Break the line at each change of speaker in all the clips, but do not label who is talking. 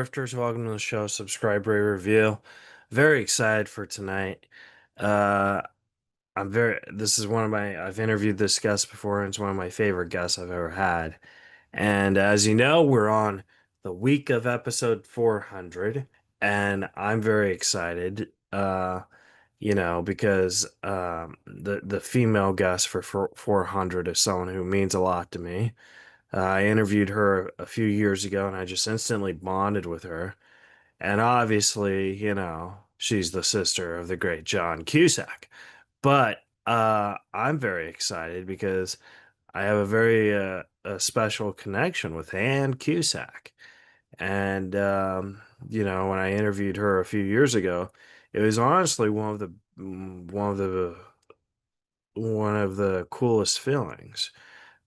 Rifters? Welcome to the show. Subscribe, rate, review. Very excited for tonight. Uh, this is I've interviewed this guest before, and it's one of my favorite guests I've ever had. And as you know, we're on the week of episode 400, and I'm very excited, because the female guest for 400 is someone who means a lot to me. I interviewed her a few years ago and I just instantly bonded with her. And obviously, she's the sister of the great John Cusack. But I'm very excited because I have a very a special connection with Ann Cusack. And, when I interviewed her a few years ago, it was honestly one of the coolest feelings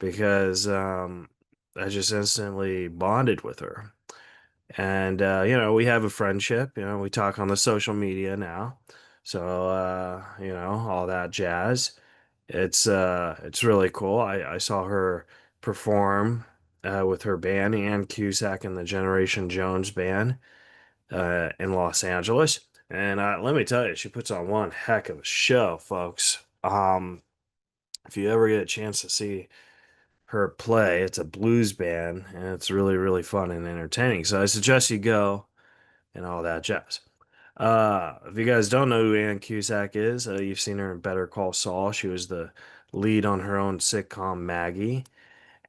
because I just instantly bonded with her. And we have a friendship, we talk on the social media now. So all that jazz. It's really cool. I saw her perform with her band, Ann Cusack and the Generation Jones band in Los Angeles. And let me tell you, she puts on one heck of a show, folks. If you ever get a chance to see her play. It's a blues band, and it's really, really fun and entertaining. So I suggest you go and all that jazz. If you guys don't know who Ann Cusack is, you've seen her in Better Call Saul. She was the lead on her own sitcom Maggie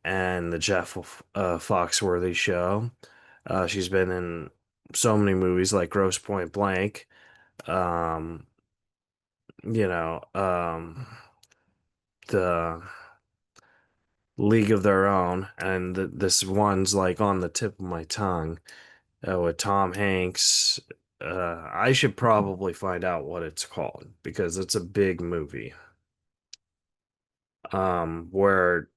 and the Jeff Foxworthy Show. She's been in so many movies like Grosse Point Blank. Um, you know, um, the League of Their Own, and this one's like on the tip of my tongue with Tom Hanks. I should probably find out what it's called because it's a big movie. Where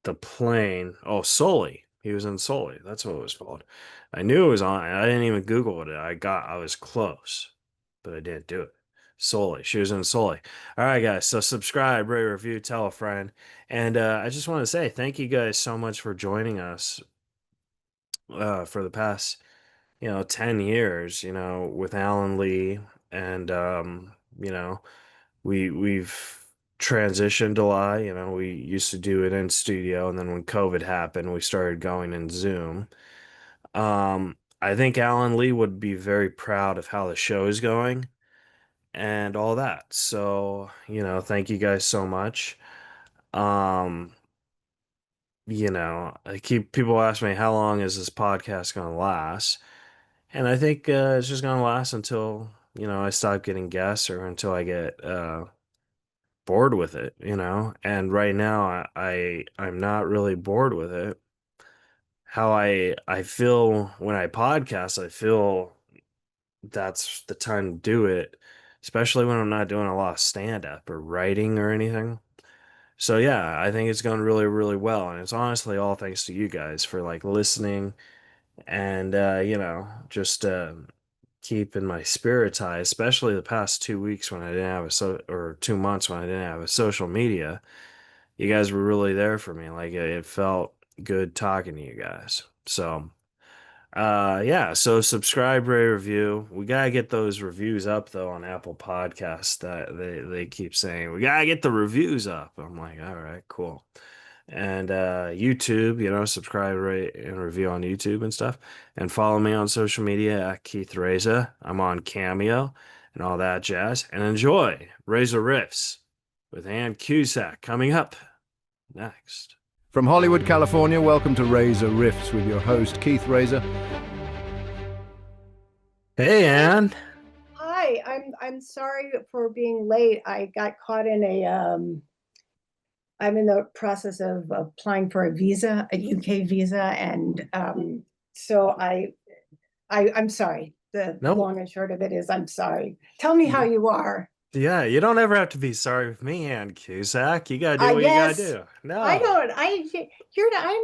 the plane, oh, Sully. He was in Sully. That's what it was called. I knew it was on. I didn't even Google it. I was close, but I didn't do it. Sully. She was in Sully. All right, guys. So subscribe, rate, review, tell a friend. And I just want to say thank you guys so much for joining us for the past 10 years, with Alan Lee. And, you know, we've transitioned a lot. We used to do it in studio. And then when COVID happened, we started going in Zoom. I think Alan Lee would be very proud of how the show is going and all that. So, thank you guys so much. Um, I keep people ask me how long is this podcast going to last? And I think it's just gonna last until, I stop getting guests or until I get bored with it. And right now I'm not really bored with it. How I feel when I podcast, I feel that's the time to do it, especially when I'm not doing a lot of stand up or writing or anything. So yeah, I think it's going really, really well. And it's honestly all thanks to you guys for like listening and just keeping my spirits high, especially the past 2 weeks when I didn't have or 2 months when I didn't have a social media. You guys were really there for me. Like it felt good talking to you guys. So yeah, so subscribe, rate, review. We gotta get those reviews up though on Apple Podcasts. That they keep saying we gotta get the reviews up. I'm like, all right, cool. And YouTube, subscribe, rate, and review on YouTube and stuff. And follow me on social media at Keith Reza. I'm on Cameo and all that jazz. And enjoy Reza Riffs with Ann Cusack coming up next.
From Hollywood, California, welcome to Reza Riffs with your host, Keith Reza.
Hey, Ann.
Hi, I'm sorry for being late. I got caught in I'm in the process of applying for a visa, a UK visa, and so I'm sorry. The
Nope.
long and short of it is I'm sorry. Tell me how you are.
Yeah, you don't ever have to be sorry with me, Ann Cusack. You gotta do what
Yes,
you gotta do. No.
I don't. I'm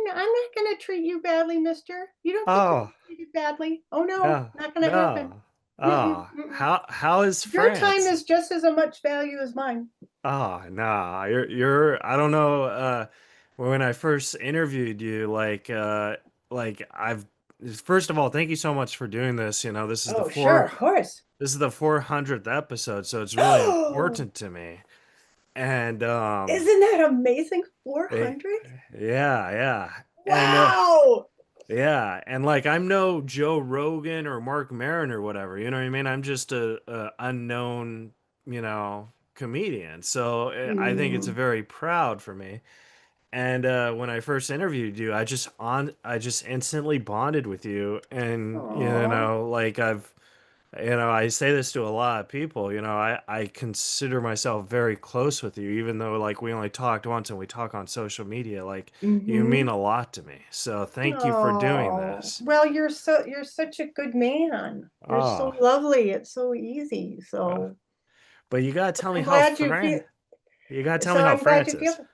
not gonna treat you badly, mister. You don't get to
Oh,
be treated badly. Oh no,
no,
not gonna happen.
no.
Mm-mm,
Oh,
mm-mm.
how is
Your time
France?
is just as much value as mine.
Oh, nah, I don't know, when I first interviewed you, like, first of all, thank you so much for doing this.
Oh, sure, of course.
this is the 400th episode, so it's really important to me. And
Isn't that amazing?
eh,
400?
yeah, yeah. And
Wow.
yeah, and like I'm no Joe Rogan or Mark Maron or whatever, you know what I mean? I'm just a unknown, comedian. So I think it's
Mm.
very proud for me. And when I first interviewed you, I just instantly bonded with you, and
Aw.
like I say this to a lot of people, I consider myself very close with you, even though like we only talked once and we talk on social media. Like you mean
Mm-hmm.
a lot to me. So thank you for doing
Oh,
this.
well, you're such a good man. You're so
Oh,
lovely. It's so easy.
uh,
So
but you gotta tell me
I'm
how
glad you feel.
Fran. You gotta tell me
So
how
I'm glad
France
you
is.
feel.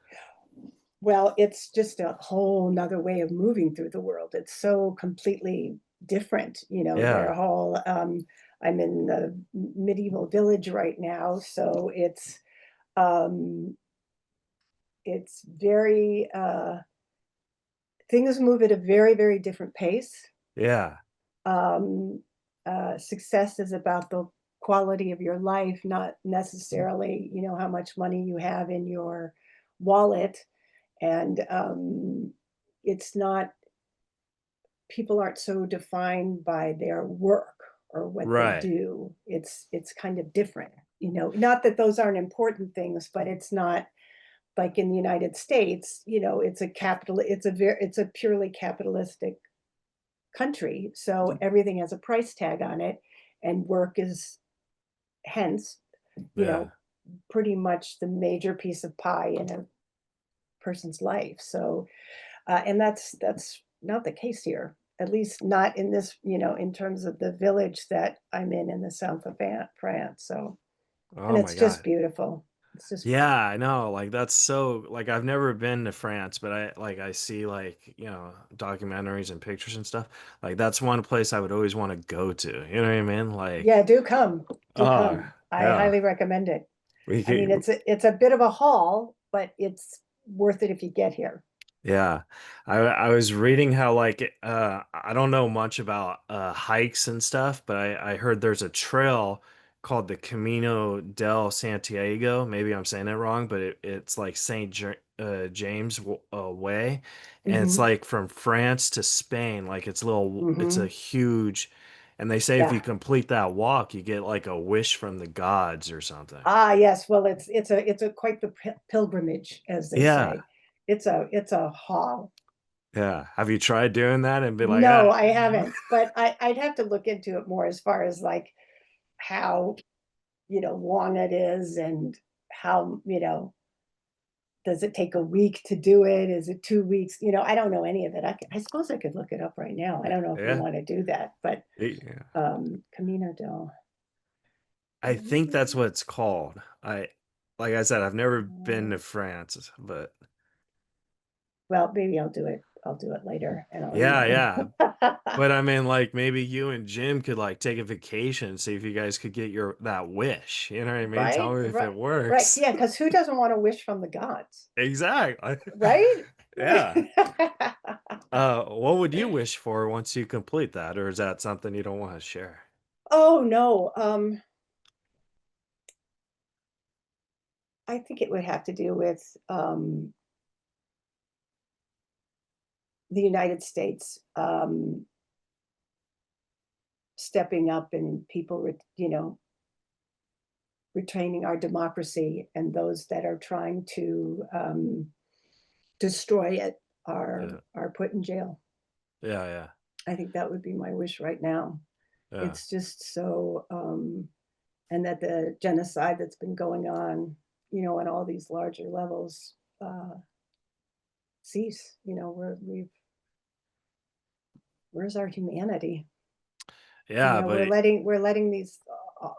Well, it's just a whole nother way of moving through the world. It's so completely different. They're
Yeah,
all, I'm in the medieval village right now. So um, it's very, things move at a very, very different pace.
yeah,
Um, Success is about the quality of your life, not necessarily, how much money you have in your wallet. And it's not, people aren't so defined by their work or what they
right,
do. It's kind of different, not that those aren't important things, but it's not like in the United States, it's a purely capitalistic country. So everything has a price tag on it, and work is hence, you
yeah.
know, pretty much the major piece of pie in a person's life. So, and that's not the case here, at least not in this, in terms of the village that I'm in the south of France. So, and
Oh my
it's just
God.
beautiful. It's just,
Yeah, I know. Like that's so like I've never been to France, but I see like, documentaries and pictures and stuff. Like that's one place I would always want to go to. You know what I mean?
yeah,
Like,
do come, do
oh,
come. I
yeah.
highly recommend it.
We
I mean,
could,
it's a bit of a haul, but it's worth it if you get here.
yeah. I was reading how like I don't know much about hikes and stuff, but I heard there's a trail called the Camino del Santiago. Maybe I'm saying it wrong, but it's like James Way, and it's
Hmm.
like from France to Spain. Like it's a
Hmm.
huge, and they say if you
Yeah.
complete that walk, you get like a wish from the gods or something.
Ah, yes. Well, it's a quite the pilgrimage, as they
Yeah.
say. It's a haul.
Yeah. Have you tried doing that and be like,
No,
ah?
I haven't, but I'd have to look into it more as far as like how, long it is, and how, does it take a week to do it? Is it 2 weeks? I don't know any of it. I suppose I could look it up right now. I don't know if you
Yeah.
want to do that, but
Yeah.
Camino del.
I think that's what it's called. Like I said, I've never been to France, but
Well, maybe I'll do it. I'll do it later, and I'll
yeah,
email
yeah.
you.
But I mean, like maybe you and Jim could like take a vacation, see if you guys could get your that wish. You know what I mean? Tell
Right,
me if
right,
it
right.
works.
Yeah, because who doesn't want to wish from the gods,
Exactly.
right?
Yeah. What would you wish for once you complete that, or is that something you don't want to share?
Oh no. I think it would have to do with the United States stepping up, and people, retraining our democracy, and those that are trying to destroy it are
Yeah,
are put in jail.
yeah, yeah,
I think that would be my wish right now.
yeah,
It's just so, and that the genocide that's been going on, on all these larger levels, uh, cease. Where's our humanity?
yeah.
We're
But
letting these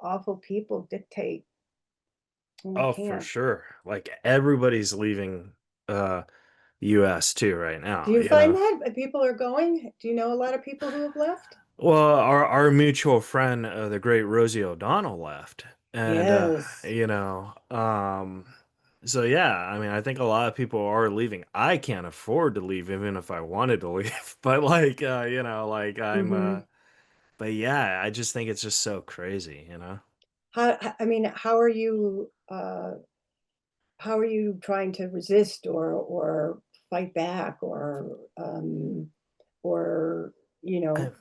awful people dictate, and we
oh, for
can't.
sure. Like everybody's leaving US too right
Do
now,
you find that people are going? Do you know a lot of people who have left?
Well, our mutual friend, the great Rosie O'Donnell left. And
Yes.
So yeah, I mean, I think a lot of people are leaving. I can't afford to leave even if I wanted to leave. But like like
Hmm.
but yeah, I just think it's just so crazy.
I mean, how are you trying to resist or fight back or you
I,
know,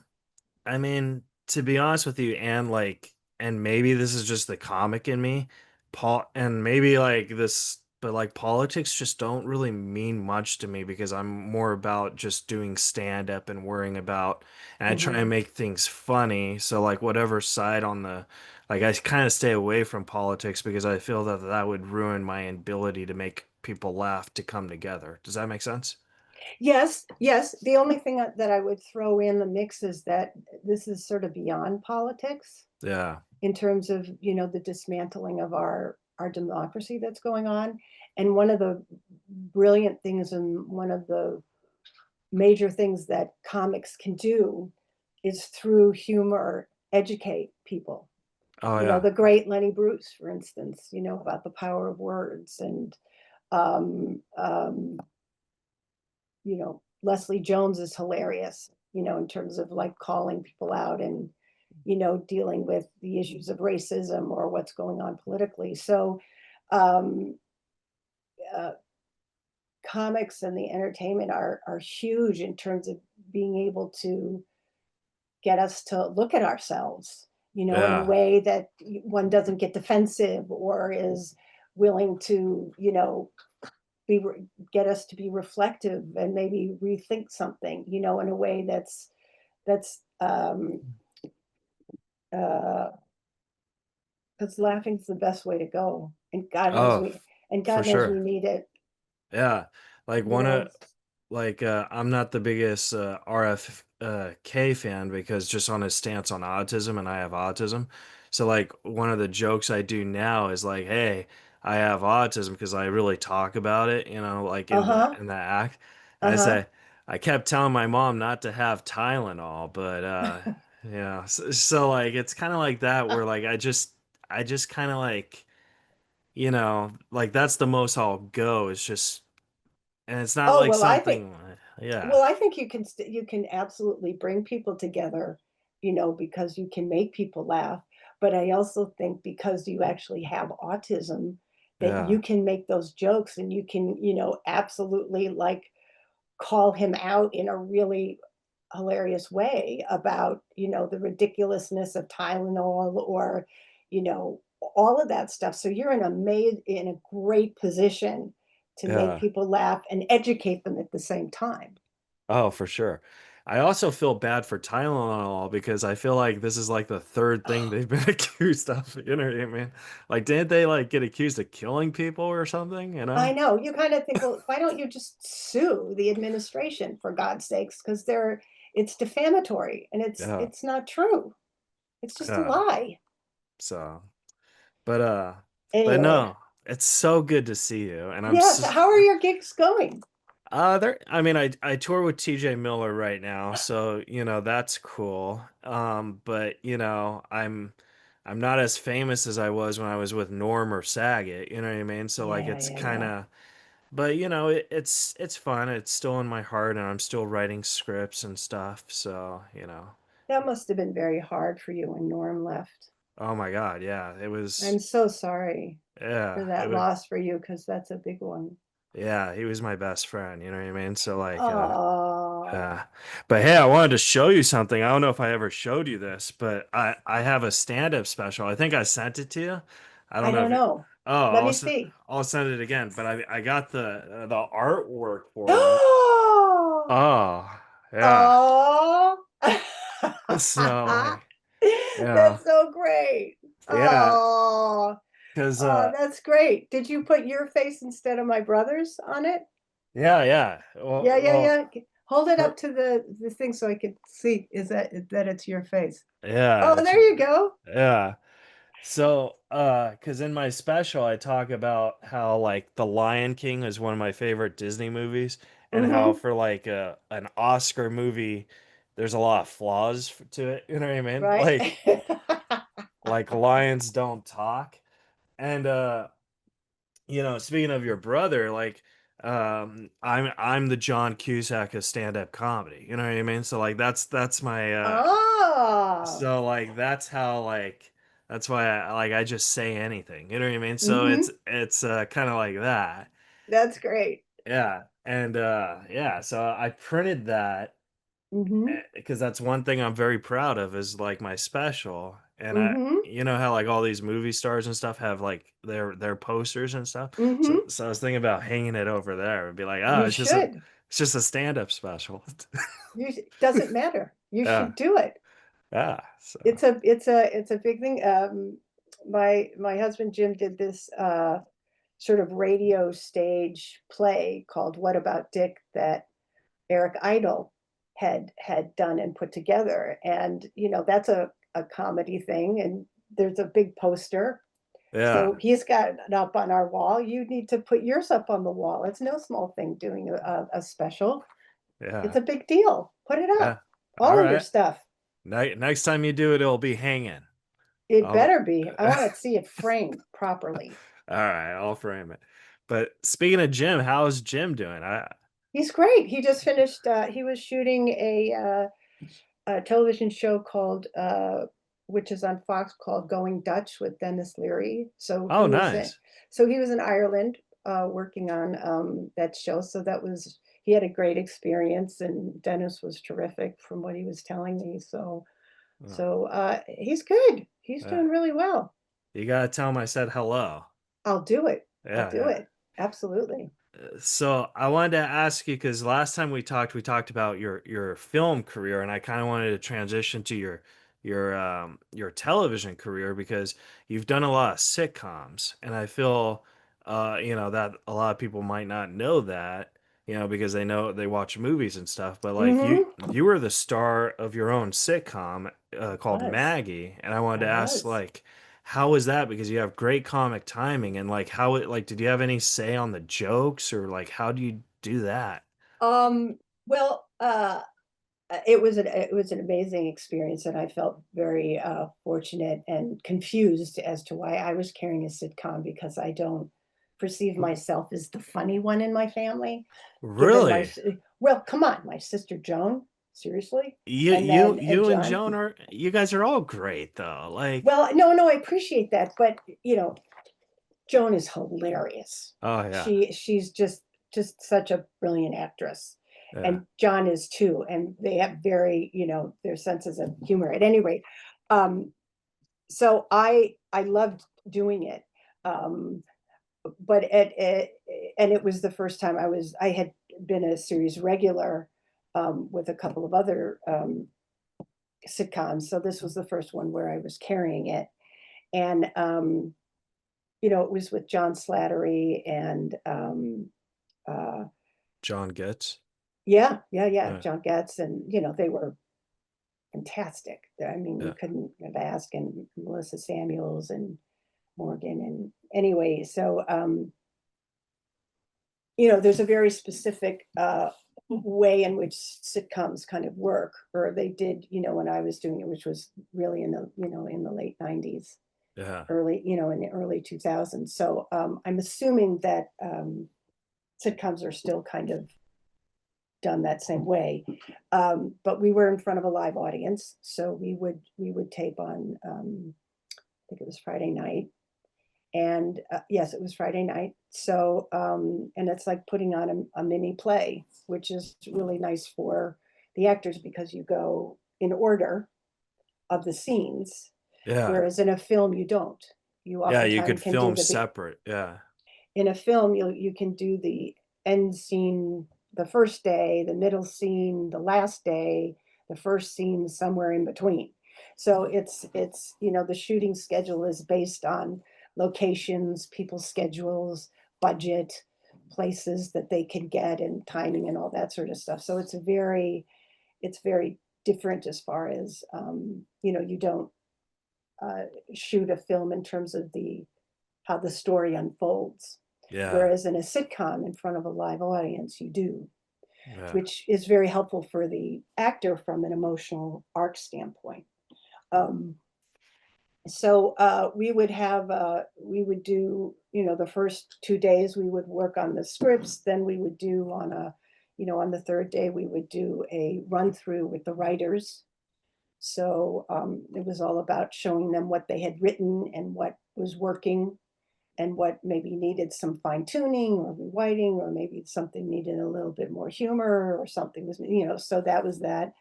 I mean, to be honest with you, and maybe this is just the comic in me, Paul, and maybe like this, but like politics just don't really mean much to me because I'm more about just doing stand up and worrying about, and I try and
mhm.
make things funny. So like whatever side on like I kind of stay away from politics because I feel that that would ruin my ability to make people laugh to come together. Does that make sense?
Yes, yes. The only thing that I would throw in the mix is that this is sort of beyond politics
Yeah.
in terms of, the dismantling of our democracy that's going on. And one of the brilliant things and one of the major things that comics can do is through humor educate people.
Oh yeah.
The great Lenny Bruce, for instance, about the power of words, and um, um, Leslie Jones is hilarious, in terms of like calling people out and, dealing with the issues of racism or what's going on politically. So, um, uh, comics and the entertainment are huge in terms of being able to get us to look at ourselves, in a
Yeah.
way that one doesn't get defensive or is willing to, be get us to be reflective and maybe rethink something, in a way that's uh because laughing's the best way to go. And
Oh, for
God knows we
sure.
need it,
Yeah. Like
you
one of
know.
I'm not the biggest RFK fan because just on his stance on autism and I have autism. So like one of the jokes I do now is like, "Hey, I have autism because I really talk about it, like
Uh-huh.
in the act." And I
Uh-huh.
say I kept telling my mom not to have Tylenol, but yeah. So like it's kind of like that where like I just kind of like like that's the most I'll go. It's just, and it's not
Oh,
like something, yeah,
well, I think you can absolutely bring people together, because you can make people laugh. But I also think because you actually have autism, that
yeah,
you can make those jokes and you can, absolutely like call him out in a really hilarious way about, the ridiculousness of Tylenol or, all of that stuff. So you're in a great position to make
yeah.
people laugh and educate them at the same time.
Oh, for sure. I also feel bad for Tylenol because I feel like this is like the third thing they've been accused of. You know what I mean? Like, didn't they like get accused of killing people or something?
I know. You kind of think, well, why don't you just sue the administration for God's sakes? Because it's defamatory and it's
Yeah,
it's not true. It's just a
yeah.
lie.
So, but but
Anyway,
no, it's so good to see you, and I'm
yes.
so,
How are your gigs going?
there. I mean, I tour with TJ Miller right now, so that's cool. But I'm not as famous as I was when I was with Norm or Saget. You know what I mean? So like,
Yeah,
it's
yeah,
kind
yeah.
of, but it's fun. It's still in my heart, and I'm still writing scripts and stuff. So
That must have been very hard for you when Norm left.
oh my God, yeah, it
I'm
was,
so sorry for
yeah, it
that
was.
loss for you because that's a big one.
Yeah, he was my best friend, you know what I mean? So like
Oh,
Uh, but hey, I wanted to show you something. I don't know if I ever showed you this, but I have a stand-up special. I think I sent it to you. I
I
don't know
don't
if you,
know.
oh,
Let me see.
I'll send it again. But I got the artwork for it. Oh, yeah.
Oh,
So like, yeah,
that's so great.
yeah,
Oh,
because
oh, that's great. Did you put your face instead of my brother's on it?
yeah, yeah. Well,
Yeah, yeah,
well,
yeah. Hold it
for,
up to the thing so I can see. Is that it's your face?
yeah,
Oh, there you go.
yeah. So, because in my special, I talk about how like The Lion King is one of my favorite Disney movies, and how
Mm-hmm.
for like an Oscar movie, there's a lot of flaws to it. You know what I mean?
Right.
Like lions don't talk, and speaking of your brother, like, I'm the John Cusack of stand-up comedy. You know what I mean? So like that's my
Ah,
so like that's how like that's why I just say anything. You know what I mean? So
mm-hmm.
it's kind of like that.
That's great.
Yeah. And yeah, so I printed that
Mm-hmm.
because that's one thing I'm very proud of is like my special. And
Mm-hmm.
you know how like all these movie stars and stuff have like their posters and stuff. So
Mm-hmm.
so I was thinking about hanging it over there and be like, oh,
You should.
it's just a stand-up special.
Doesn't matter. You
Yeah,
should do it.
yeah. So
It's a big thing. My husband Jim did this sort of radio stage play called What About Dick that Eric Idle had done and put together. And that's a comedy thing, and there's a big poster.
yeah,
So he's got it up on our wall. You need to put yours up on the wall. It's no small thing doing a special. It's
yeah,
a big deal. Put it
yeah.
up.
All
All of your
right.
stuff.
Next time you do it, it'll be hanging.
It
I'll,
better be. I want to see it framed properly.
all right, I'll frame it. But speaking of Jim, how's Jim doing?
He's great. He just finished. He was shooting a television show called, which is on Fox, called Going Dutch with Dennis Leary.
Oh, nice.
So he was in Ireland working on that show. So he had a great experience, and Dennis was terrific from what he was telling me. So
Oh,
so he's good. He's
yeah.
doing really well.
You gotta tell him I said hello.
I'll do it. I'll
Yeah,
do
yeah.
it. Absolutely.
So I wanted to ask you because last time we talked about your film career, and I kind of wanted to transition to your television career because you've done a lot of sitcoms, and I feel that a lot of people might not know that because they watch movies and stuff, but like
Mm-hmm.
you were the star of your own sitcom
I
called
was.
Maggie, and I wanted
I
to ask
was.
like how was that? Because you have great comic timing and like how it like did you have any say on the jokes or like how do you do that?
Well, it was an amazing experience, and I felt very fortunate and confused as to why I was carrying a sitcom because I don't perceive myself as the funny one in my family. Given
Really?
well, come on, my sister Joan, seriously,
You
and
you
then
you and
John.
Joan are you guys are all great though. Like
Well, no, no, I appreciate that, but Joan is hilarious.
oh yeah.
She's just such a brilliant actress.
Yeah.
And John is too. And they have very, their senses of humor. At any rate, so I loved doing it. Um, but and it was the first time I had been a series regular with a couple of other sitcoms. So this was the first one where I was carrying it. And it was with John Slattery and
John Getz.
yeah,
Yeah.
John Getz, and they were fantastic. I mean, you
Yeah.
couldn't have asked, and Melissa Samuels and Morgan, and anyway, so there's a very specific way in which sitcoms kind of work, or they did, when I was doing it, which was really in the late '90s,
Yeah.
in the early 2000s. So I'm assuming that sitcoms are still kind of done that same way. But we were in front of a live audience, so we would tape on. I think it was Friday night, and yes, it was Friday night. So and it's like putting on a mini play, which is really nice for the actors because you go in order of the scenes,
Yeah.
whereas in a film you don't. You
Yeah, you could
oftentimes can do
film
the
separate. Yeah.
in a film you can do the end scene the first day, the middle scene the last day, the first scene somewhere in between. So it's the shooting schedule is based on locations, people's schedules, budget, places that they can get, and timing and all that sort of stuff. So it's very different as far as you don't uh, shoot a film in terms of the how the story unfolds.
Yeah.
Whereas in a sitcom in front of a live audience, you do,
Yeah.
which is very helpful for the actor from an emotional arc standpoint. Um, So we would do, the first 2 days we would work on the scripts. Then we would do on the third day we would do a run through with the writers. So it was all about showing them what they had written and what was working and what maybe needed some fine tuning or rewriting, or maybe something needed a little bit more humor, or something was, so that was that.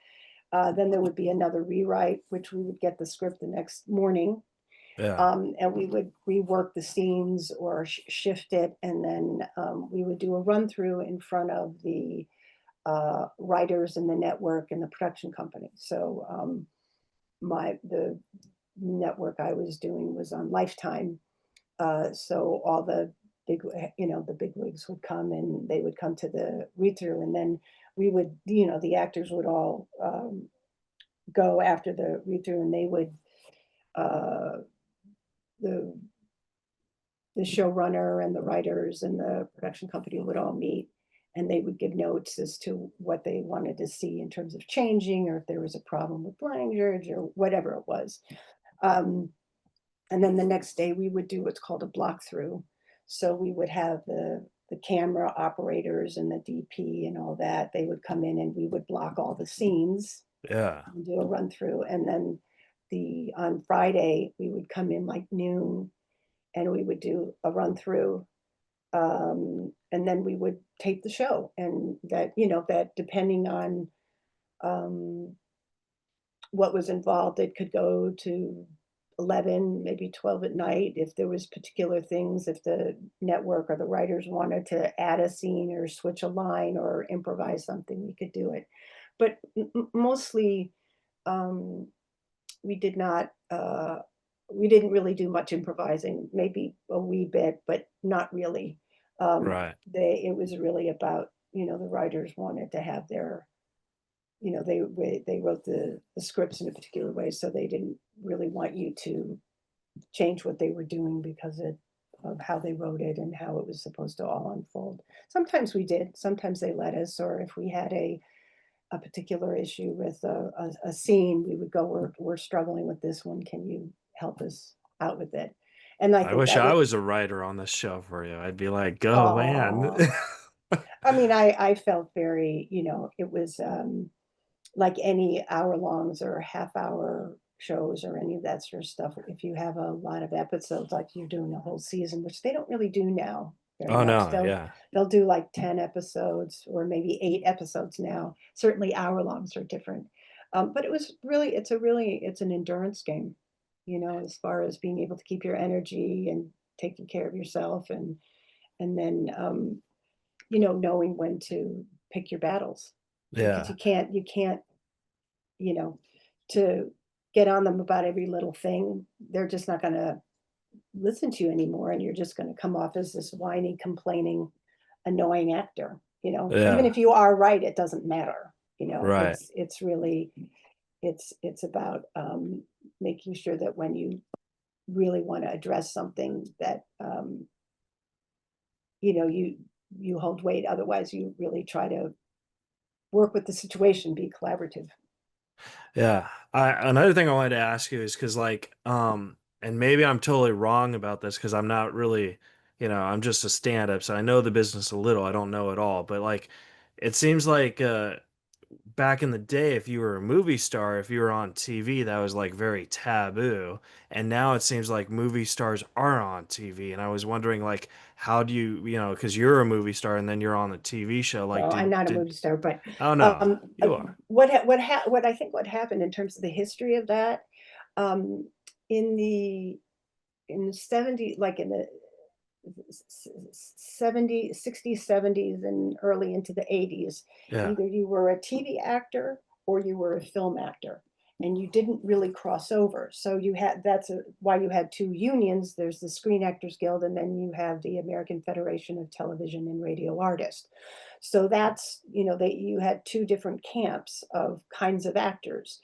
Then there would be another rewrite, which we would get the script the next morning,
Yeah.
and we would rework the scenes or shift it, and then we would do a run through in front of the writers and the network and the production company. So the network I was doing was on Lifetime, so all the the big wigs would come, and they would come to the read through, and then we would, the actors would all go after the read through, and they would uh, the the showrunner and the writers and the production company would all meet, and they would give notes as to what they wanted to see in terms of changing, or if there was a problem with language or whatever it was. Um, and then the next day we would do what's called a block through. So we would have the camera operators and the DP and all that. They would come in and we would block all the scenes
Yeah.
and do a run through. And then the on Friday we would come in like noon and we would do a run through, and then we would tape the show. And that depending on um, what was involved, it could go to 11, maybe 12 at night if there was particular things, if the network or the writers wanted to add a scene or switch a line or improvise something, we could do it. But mostly, um, we did not, we didn't really do much improvising, maybe a wee bit, but not really.
Right.
It was really about, the writers wanted to have their, they wrote the scripts in a particular way, so they didn't really want you to change what they were doing because of how they wrote it and how it was supposed to all unfold. Sometimes we did, sometimes they let us, or if we had a particular issue with a scene, we would go, we're struggling with this one. Can you help us out with it? And I
I
think
wish
that
I
would,
was a writer on this show for you. I'd be like, go, man.
oh, I mean, I felt very, it was like any hour longs or half hour shows or any of that sort of stuff. If you have a lot of episodes, like you're doing a whole season, which they don't really do now very
Oh
much.
no,
They'll
yeah.
they'll do like 10 episodes or maybe 8 episodes now. Certainly hour longs are different. But it's an endurance game, as far as being able to keep your energy and taking care of yourself, and then knowing when to pick your battles, because
Yeah.
you can't, you know, to get on them about every little thing. They're just not going to listen to you anymore, and you're just going to come off as this whiny, complaining, annoying actor. Even
Yeah.
if you are right, it doesn't matter.
Right.
It's really it's about making sure that when you really want to address something, that you hold weight. Otherwise, you really try to work with the situation, be collaborative.
Yeah. Another thing I wanted to ask you is because and maybe I'm totally wrong about this because I'm not really, I'm just a stand-up, so I know the business a little. I don't know it all, but like it seems like back in the day, if you were a movie star, if you were on TV, that was like very taboo. And now it seems like movie stars are on TV. And I was wondering, like, how do you, because you're a movie star and then you're on the TV show, like,
Well, I'm not a movie star, but
oh no, you are.
what I think what happened in terms of the history of that, um, in the in the 70s, like in the 70s, 60s, 70s, and early into the 80s,
Yeah.
either you were a TV actor or you were a film actor, and you didn't really cross over. So why you had two unions. There's the Screen Actors Guild, and then you have the American Federation of Television and Radio Artists. So that's, you had two different camps of kinds of actors.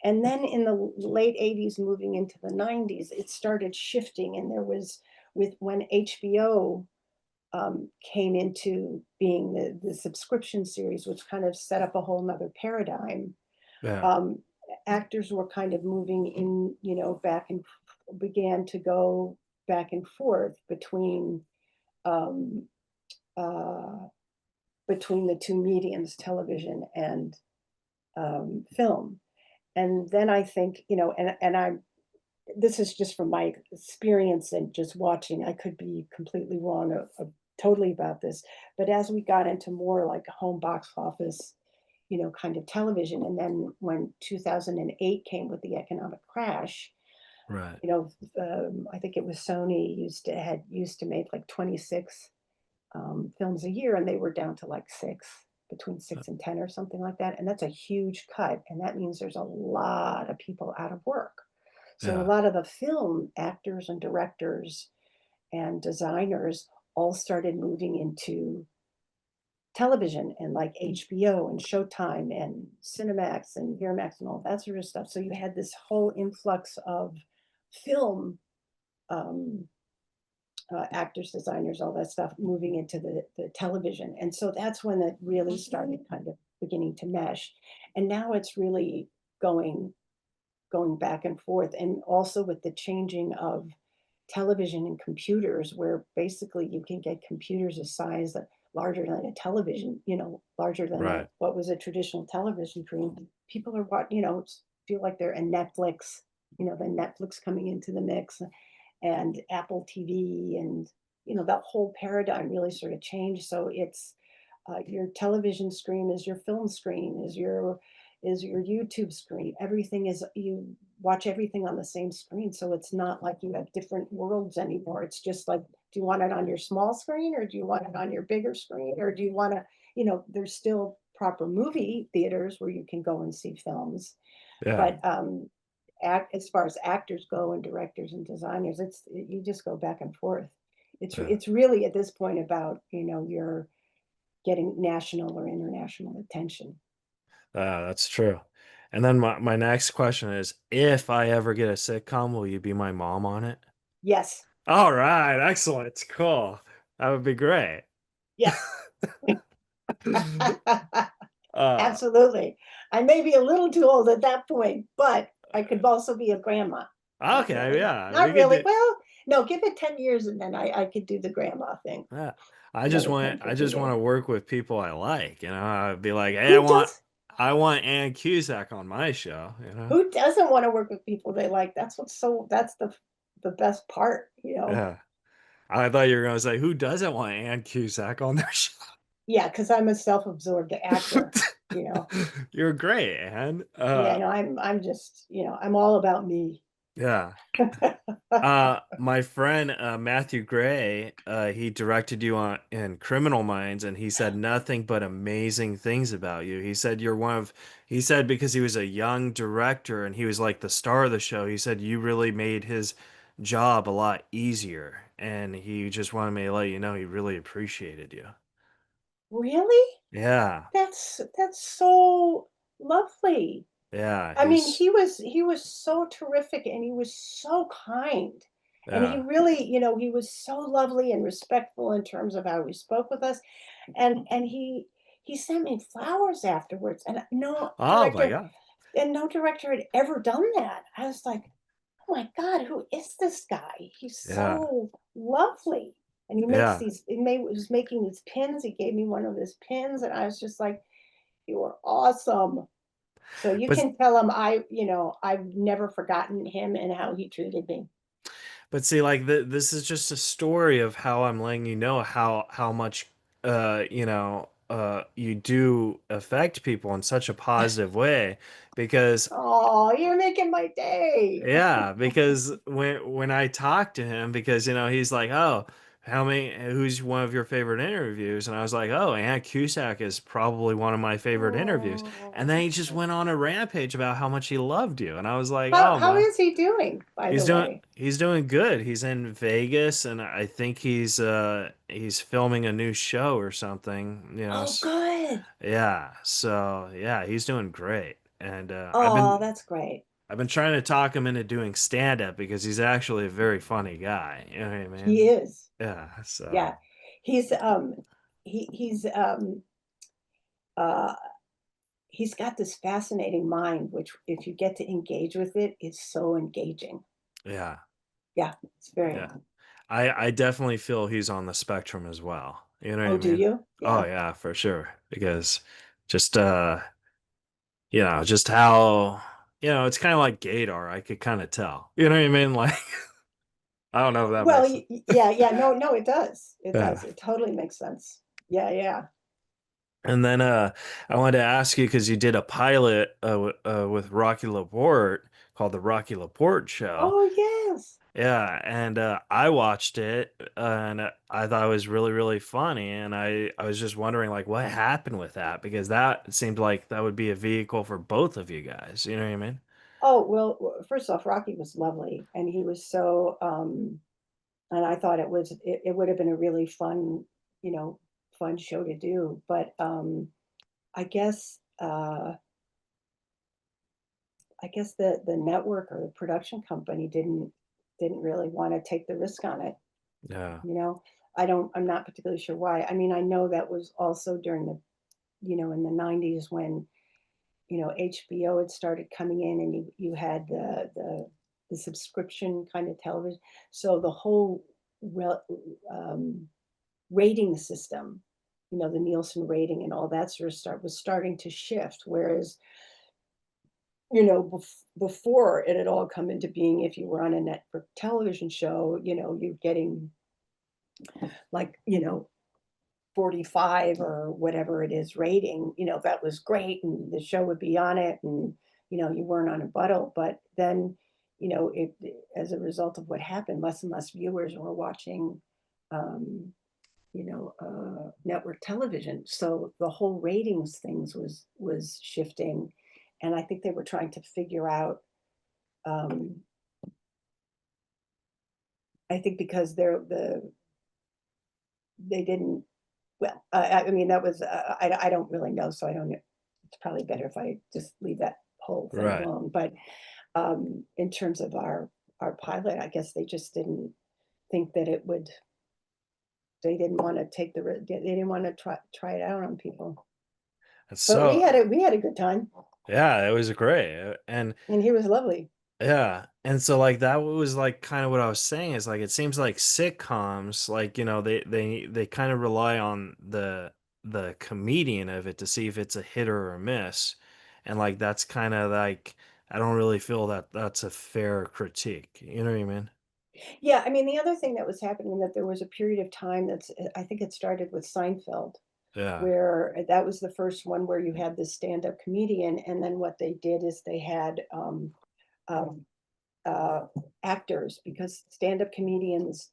And then in the late 80s, moving into the 90s, it started shifting, and there was, with when HBO came into being, the subscription series, which kind of set up a whole nother paradigm.
Yeah.
um, Actors were kind of moving in, back and began to go back and forth um, uh, between the two mediums, television and film. And then I think, and I'm this is just from my experience and just watching. I could be completely wrong totally about this, but as we got into more like home box office, kind of television, and then when 2008 came with the economic crash,
Right.
I think it was Sony used to make like 26 films a year, and they were down to like six, between 6 and 10 or something like that. And that's a huge cut. And that means there's a lot of people out of work. So a
Yeah.
lot of the film actors and directors and designers all started moving into television and like HBO and Showtime and Cinemax and Miramax and all that sort of stuff. So you had this whole influx of film um, actors, designers, all that stuff moving into the television. And so that's when it really started kind of beginning to mesh. And now it's really going going back and forth. And also with the changing of television and computers, where basically you can get computers a size that larger than a television, larger than
Right.
what was a traditional television screen. People are what, feel like they're in Netflix, the Netflix coming into the mix and Apple TV, and that whole paradigm really sort of changed. So it's your television screen is your film screen, is your YouTube screen. Everything is, you watch everything on the same screen. So it's not like you have different worlds anymore. It's just like, do you want it on your small screen, or do you want it on your bigger screen, or do you want to, there's still proper movie theaters where you can go and see films,
Yeah.
but as far as actors go and directors and designers, you just go back and forth. It's
Yeah.
it's really at this point about, you're getting national or international attention.
That's true. And then my next question is, if I ever get a sitcom, will you be my mom on it?
Yes,
All right, excellent, cool. That would be great.
yes.
uh,
Absolutely. I may be a little too old at that point, but I could also be a grandma. Not
okay,
really.
yeah,
Not
we could
really.
do.
Well, no, give it 10 years and then I could do the grandma thing.
Yeah,
Another
I
10, 15
just want
years.
to work with people I like. I'd be like, hey,
Who does
I want Ann Cusack on my show.
who doesn't want to work with people they like? That's the best part.
Yeah. I thought you were gonna say, who doesn't want Ann Cusack on their show?
Yeah, because I'm a self-absorbed actor, you know.
You're great, Ann.
Yeah, no, I'm just, I'm all about me.
Yeah. My friend Matthew Gray, he directed you on in Criminal Minds, and he said nothing but amazing things about you. He said you're one of, he said because he was a young director and he was like the star of the show, he said you really made his job a lot easier, and he just wanted me to let you know he really appreciated you.
Really?
Yeah,
That's so lovely.
yeah,
I mean,
he's
he was so terrific, and he was so kind. And he
yeah.
really, he was so lovely and respectful in terms of how he spoke with us. And he sent me flowers afterwards.
Oh my God.
And no director had ever done that. I was like, "Oh my God, who is this guy? He's
Yeah,
so lovely." And
yeah.
was making these pins. He gave me one of his pins, and I was just like, "You are awesome." So you
But
can tell him I've never forgotten him and how he treated me.
But see, like this is just a story of how I'm letting you know how much you do affect people in such a positive way, because
Oh, you're making my day.
yeah, because when I talked to him, because he's like, oh, who's one of your favorite interviews? And I was like, oh, Aunt Cusack is probably one of my favorite interviews. And then he just
Oh.
went on a rampage about how much he loved you, and I was like,
How
oh
how
my.
is he doing, by the way?
He's doing good. He's in Vegas, and I think he's filming a new show or something,
Oh, good.
Yeah. So, yeah, he's doing great. And
Oh, that's great.
I've been trying to talk him into doing stand up because he's actually a very funny guy. You know what I
He
mean?
is.
Yeah, so
Yeah. He's uh he's got this fascinating mind, which if you get to engage with it, is so engaging.
yeah.
Yeah, it's very.
Yeah. I definitely feel he's on the spectrum as well. You know what
Oh,
I
do
mean?
you?
Oh
Yeah.
yeah, for sure. Because just just how it's kind of like Gator. I could kind of tell. You know what I mean? Like I don't know if that
Well,
makes sense.
yeah, yeah. No, no, it does. It
Yeah.
does. It totally makes sense. Yeah, yeah.
And then I wanted to ask you because you did a pilot with Rocky Laporte called the Rocky Laporte Show.
Oh, yes.
Yeah, and I watched it and I thought it was really, really funny. And I was just wondering like what happened with that because that seemed like that would be a vehicle for both of you guys. You know what I mean?
Oh, well, first off, Rocky was lovely, and he was so, and I thought it would have been a really fun, you know, fun show to do. But I guess, I guess the network or the production company didn't really want to take the risk on it.
Yeah,
You know, I'm not particularly sure why. I mean, I know that was also during the, in the 90s when, HBO had started coming in, and you had the subscription kind of television. So the whole rel- um, rating system, the Nielsen rating and all that sort of stuff was starting to shift. Whereas, before it had all come into being, if you were on a network television show, you're getting like, 45 or whatever it is rating, that was great and the show would be on it, and you weren't on a buttle. But then, it, as a result of what happened, less and less viewers were watching um, network television. So the whole ratings things was shifting, and I think they were trying to figure out. Um, I think because they didn't. Well, I mean that was I don't really know, so I don't. It's probably better if I just leave that whole thing
right.
alone. But in terms of our pilot, I guess they just didn't think that it would. They didn't want to take the. They didn't want to try it out on people.
It's
But
so
we had a good time,
yeah, it was great. And
and he was lovely.
yeah. And so like that was like kind of what I was saying is like it seems like sitcoms like they kind of rely on the comedian of it to see if it's a hit or a miss. And like that's kind of like I don't really feel that that's a fair critique. You know what I mean?
Yeah, I mean, the other thing that was happening, that there was a period of time I think it started with Seinfeld,
Yeah.
where that was the first one where you had this stand-up comedian, and then what they did is they had um, uh, actors, because stand-up comedians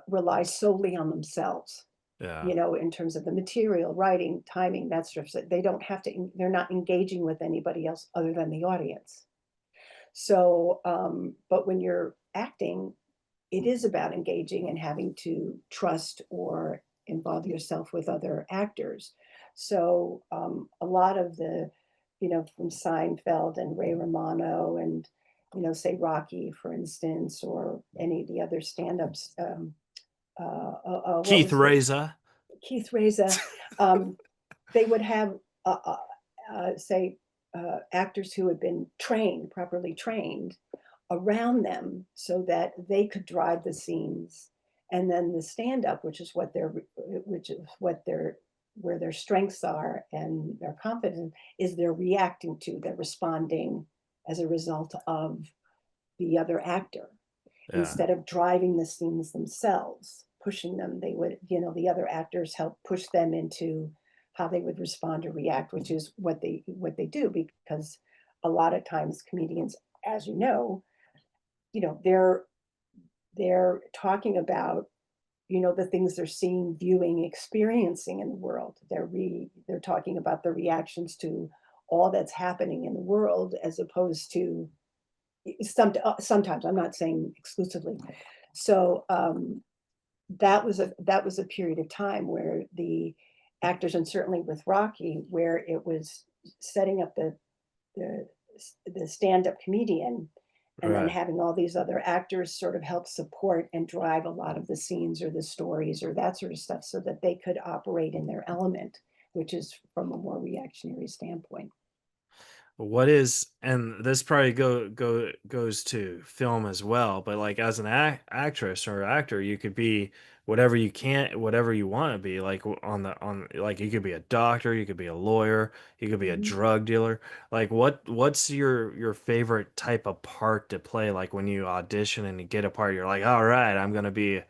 rely solely on themselves.
Yeah.
In terms of the material, writing, timing, that sort of stuff. They don't have to. They're not engaging with anybody else other than the audience. So, but when you're acting, it is about engaging and having to trust or involve yourself with other actors. So a lot of the, from Seinfeld and Ray Romano and, say Rocky, for instance, or any of the other stand-ups. What
Keith
was the
Reza.
Keith Reza? Um, they would have, say, actors who had been properly trained, around them so that they could drive the scenes. And then the stand up, which is what their where their strengths are and their confidence, is they're reacting to, they're responding as a result of the other actor.
Yeah.
Instead of driving the scenes themselves, pushing them, they would, the other actors help push them into how they would respond or react, which is what they do. Because a lot of times comedians, as they're talking about, the things they're seeing, viewing, experiencing in the world. They're talking about the reactions to all that's happening in the world, as opposed to sometimes, I'm not saying exclusively. So that was a period of time where the actors, and certainly with Rocky, where it was setting up the the stand-up comedian, and then
Right.
having all these other actors sort of help support and drive a lot of the scenes or the stories or that sort of stuff, so that they could operate in their element, which is from a more reactionary standpoint.
What is, and this probably goes to film as well, but like as an actress or actor, you could be whatever you can, whatever you want to be. Like on like you could be a doctor, you could be a lawyer, you could be a
Mhm.
drug dealer. Like what's your favorite type of part to play? Like when you audition and you get a part, you're like, all right, I'm gonna be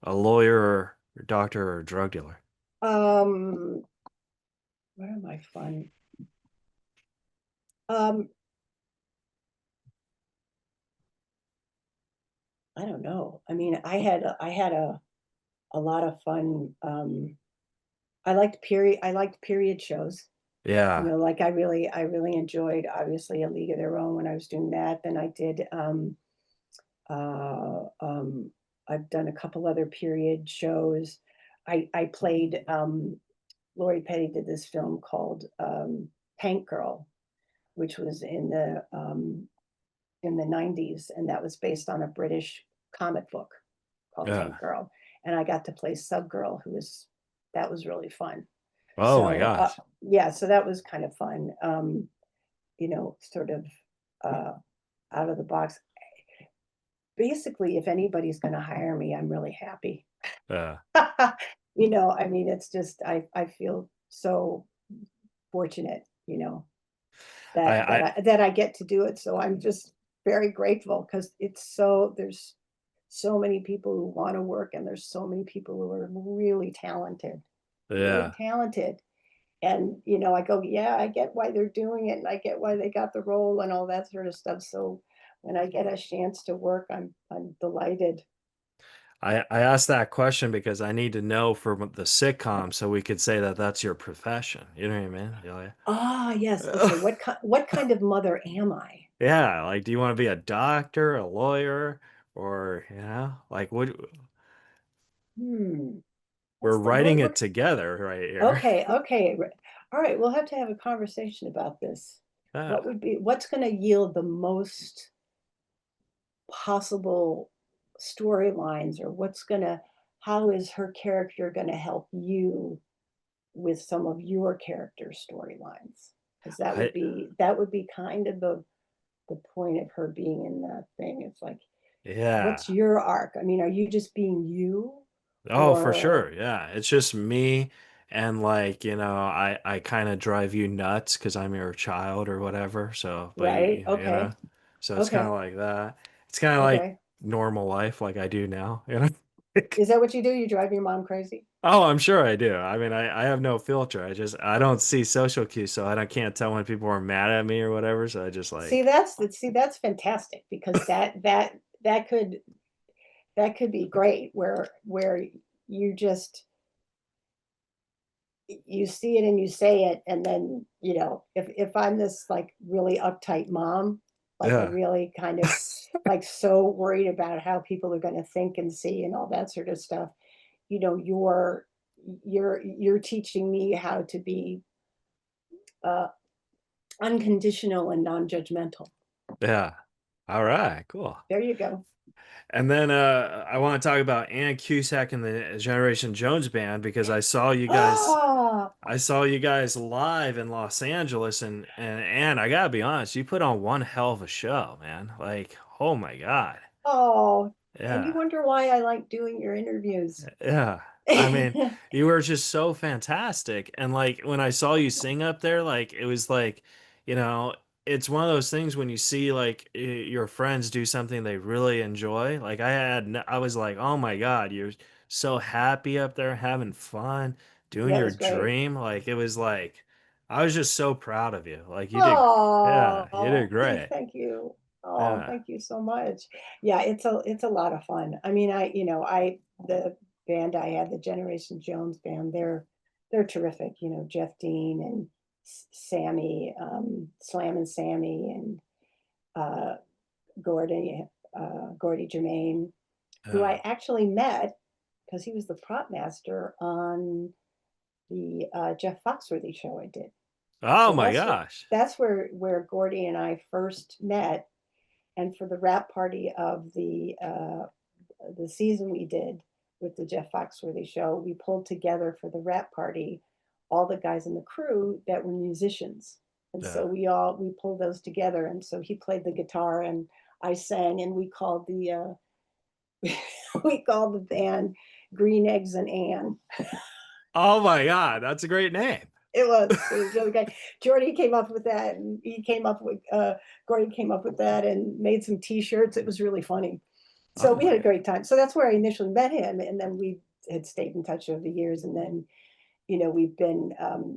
a lawyer or a doctor or a drug dealer.
Um, what am I fun? Um, I don't know. I mean, I had a lot of fun. I liked period shows. You
Yeah,
know, like I really enjoyed obviously A League of Their Own when I was doing that. Then I did uh I've done a couple other period shows. I played Lori Petty did this film called Tank Girl, which was in the 90s, and that was based on a British comic book called
yeah.
Tank Girl. And I got to play Sub Girl, who was that was really fun.
Oh my
So
gosh.
yeah, so that was kind of fun. You know, sort of uh, out of the box. Basically, if anybody's going to hire me, I'm really happy.
Yeah.
You know, I mean, it's just I feel so fortunate, you know,
I
that I get to do it. So I'm just very grateful because it's so there's so many people who want to work and there's so many people who are really
yeah.
talented. And you know, I go, yeah, I get why they're doing it, and I get why they got the role and all that sort of stuff. So when I get a chance to work, I'm delighted.
I asked that question because I need to know for the sitcom so we could say that that's your profession. You know what I mean? You're
Ah, yes.
like,
Okay, what kind of mother am I?
yeah, like do you want to be a doctor, a lawyer, or like what
Hmm.
we're
That's the
writing it
we're
together right here.
okay. Okay. All right. We'll have to have a conversation about this.
Yeah.
What's going to yield the most possible storylines, or how is her character going to help you with some of your character storylines? Because
I
that would be kind of the point of her being in that thing. It's like,
yeah.
what's your arc? I mean, are you just being you,
Oh, for
or
sure. Yeah. It's just me and like, I kind of drive you nuts because I'm your child or whatever. So, but
right? Okay,
so it's kind of
okay,
like that. It's kind of like
okay.
normal life like I do now.
Is that what you do? You drive your mom crazy?
Oh, I'm sure I do. I mean, I have no filter. I don't see social cues, so I can't tell when people are mad at me or whatever. So I just like,
See, that's fantastic because that could that could be great where you just you see it and you say it, and then you know if I'm this like really uptight mom, like a
yeah,
really kind of like so worried about how people are going to think and see and all that sort of stuff, you know, you're teaching me how to be uh, unconditional and non-judgmental.
yeah. All right, cool.
There you go.
And then I want to talk about Ann Cusack and the Generation Jones band because
Ah,
I saw you guys live in Los Angeles, and Ann, I gotta be honest, you put on one hell of a show, man. Like, oh my God.
oh, and you
Yeah.
wonder why I like doing your interviews.
Yeah. I mean, you were just so fantastic. And like when I saw you sing up there, like it was like, you know, it's one of those things when you see like your friends do something they really enjoy. Like I was like, "Oh my God, you're so happy up there having fun, doing
Yeah, it
your
was great.
dream." Like it was like I was just so proud of you. Like yeah, you did
Oh,
great.
thank you. Oh,
Yeah.
thank you so much. Yeah, it's a lot of fun. I mean, I you know, I the band I had, the Generation Jones band, they're terrific. You know, Jeff Dean and Sammy, Slam and Sammy, and uh, Gordy Germain, who
Yeah.
I actually met because he was the prop master on the Jeff Foxworthy show I did.
Oh
So
my gosh.
that's where Gordy and I first met, and for the wrap party of the season we did with the Jeff Foxworthy show, we pulled together for the wrap party all the guys in the crew that were musicians And
Yeah.
so we pulled those together. And so he played the guitar and I sang, and we called the we called the band Green Eggs and Ann.
Oh my God, that's a great name.
It was really great. Jordy came up with that, and he came up with Gordy came up with that and made some t-shirts. It was really funny. So
Oh
we had
my
a
God.
great time. So that's where I initially met him, and then we had stayed in touch over the years. And then, we've been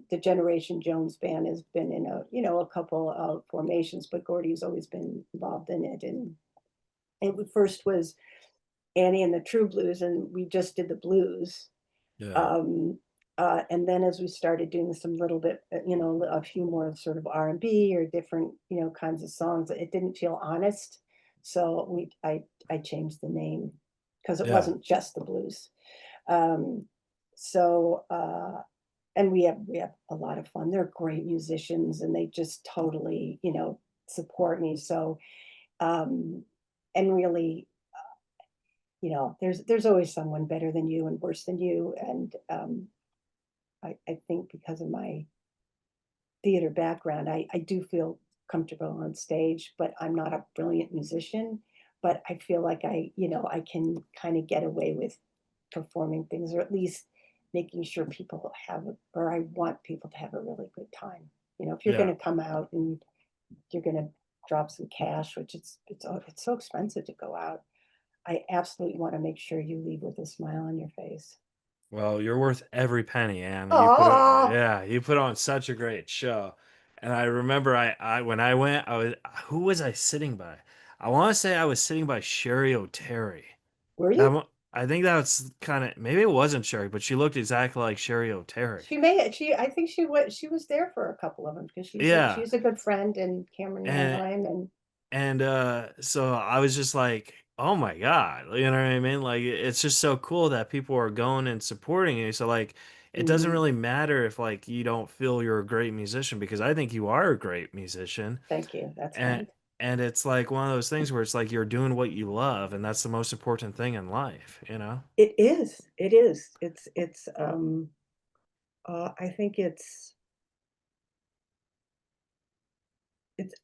the Generation Jones band has been in a couple of formations, but Gordy's always been involved in it. And first was Annie and the True Blues, and we just did the blues.
Yeah.
Um, and then as we started doing some little bit, a few more sort of R&B or different, kinds of songs, it didn't feel honest. So I changed the name because it
Yeah.
wasn't just the blues. Um, so, and we have a lot of fun. They're great musicians and they just totally, support me. So, um, and really, there's always someone better than you and worse than you. And I think because of my theater background, I do feel comfortable on stage, but I'm not a brilliant musician. But I feel like I can kind of get away with performing things, or at least making sure people or I want people to have a really good time. If you're
Yeah.
going to come out and you're going to drop some cash, which it's so expensive to go out, I absolutely want to make sure you leave with a smile on your face.
Well, you're worth every penny, Anne. You put on,
Oh,
yeah, you put on such a great show. And I remember when I went, who was I sitting by? I want to say I was sitting by Sherry O'Terry.
were
That
you?
one, I think that's kind of, maybe it wasn't Sherry, but she looked exactly like Sherry O'Terry.
I think she was there for a couple of them because she's a
Yeah.
she's a good friend, and Cameron
And
Mannheim. And
so I was just like, oh my God, you know what I mean? Like it's just so cool that people are going and supporting you. So like it doesn't
mhm,
really matter if like you don't feel you're a great musician, because I think you are a great musician.
thank you, that's
And
kind.
it's like one of those things where it's like you're doing what you love, and that's the most important thing in life, you know?
It is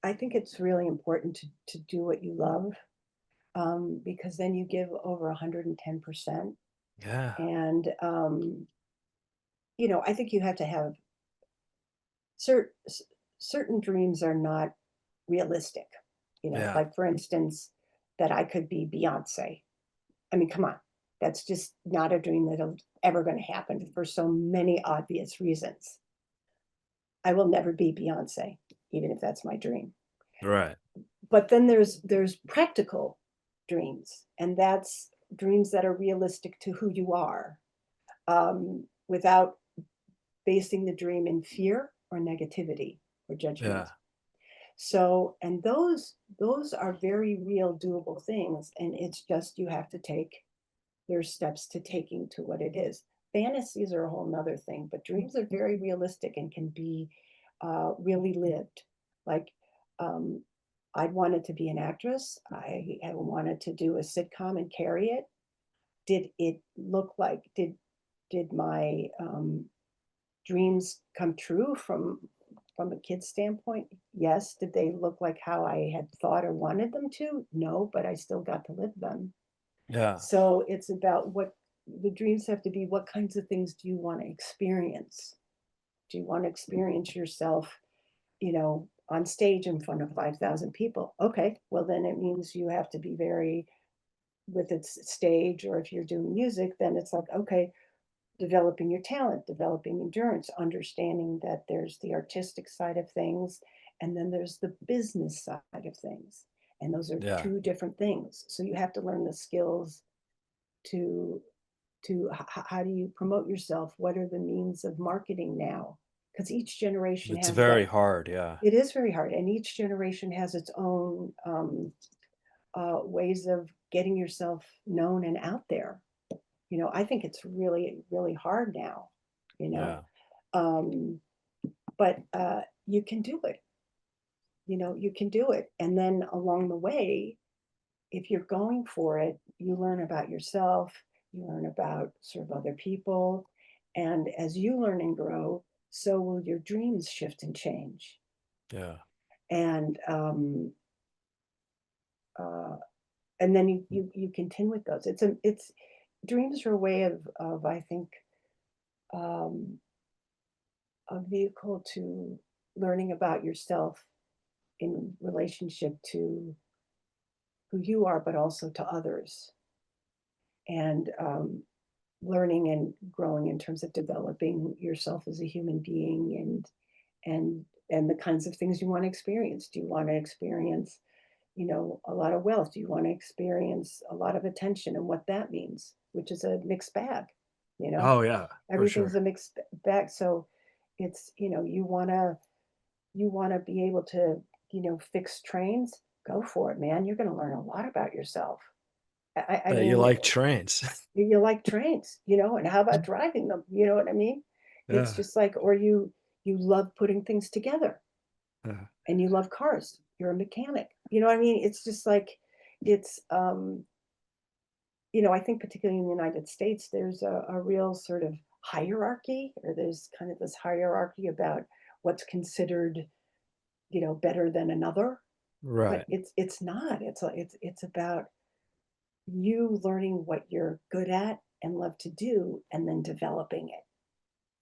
I think it's really important to do what you love, because then you give over 110%.
Yeah.
And I think you have to have certain dreams are not realistic.
Yeah.
Like for instance, that I could be Beyonce. I mean, come on. That's just not a dream that'll ever going to happen for so many obvious reasons. I will never be Beyonce, even if that's my dream.
Right.
But then there's practical dreams, and that's dreams that are realistic to who you are, without basing the dream in fear or negativity or
Yeah.
judgment. So, and those are very real, doable things, and it's just you have to take there's steps to taking to what it is. Fantasies are a whole nother thing, but dreams are very realistic and can be really lived. Like, um, I wanted to be an actress. I wanted to do a sitcom and carry it. Did it look like did my dreams come true from a kid's standpoint? Yes. Did they look like how I had thought or wanted them to? No, but I still got to live them.
Yeah.
So it's about what the dreams have to be. What kinds of things do you want to experience? Do you want to experience yourself, on stage in front of 5,000 people? Okay, well, then it means you have to be very with its stage, or if you're doing music, then it's like, okay, developing your talent, developing endurance, understanding that there's the artistic side of things, and then there's the business side of things. And those are
Yeah.
two different things. So you have to learn the skills to how do you promote yourself? What are the means of marketing now? Because each generation
It's
has
very
that.
hard. Yeah.
It is very hard, and each generation has its own ways of getting yourself known and out there. I think it's really, really hard now, you know,
Yeah.
um, but you can do it. You can do it. And then along the way, if you're going for it, you learn about yourself, you learn about sort of other people. And as you learn and grow, so will your dreams shift and change.
Yeah.
And uh, and then you continue with those. It's dreams are a way of I think um, a vehicle to learning about yourself in relationship to who you are, but also to others, and learning and growing in terms of developing yourself as a human being, and the kinds of things you want to experience. Do you want to experience, a lot of wealth? Do you want to experience a lot of attention and what that means, which is a mixed bag, you know?
Oh yeah, for
Everything's
sure.
a mixed bag. So it's, you want to be able to, fix trains, go for it, man. You're going to learn a lot about yourself. I
But you
mean,
like trains.
you like trains, and how about driving them? You know what I mean? It's
Yeah.
just like, or you love putting things together,
Yeah.
and you love cars. You're a mechanic. You know what I mean? It's just like, it's I think particularly in the United States, there's a real sort of hierarchy, or there's kind of this hierarchy about what's considered, better than another. But
Right.
it's not. It's about you learning what you're good at and love to do, and then developing it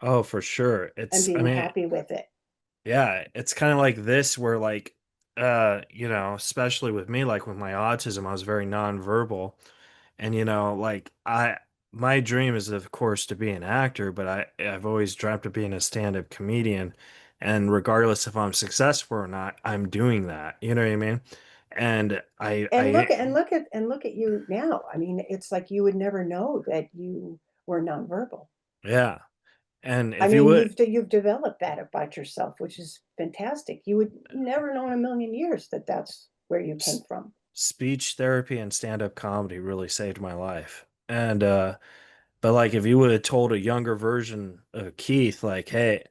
Oh, for sure.
and
I
being
mean,
happy with it.
yeah, it's kind of like this where like especially with me, like with my autism, I was very nonverbal. And like my dream is of course to be an actor, but I've always dreamt of being a stand-up comedian. And regardless if I'm successful or not, I'm doing that. You know what I mean? And
And
I
look at you now. I mean, it's like you would never know that you were nonverbal.
yeah. And
I
if you
mean,
would
you've developed that about yourself, which is fantastic. You would never know in a million years that that's where you came
s-
from.
speech therapy and stand-up comedy really saved my life. And but like if you would have told a younger version of Keith, like, hey,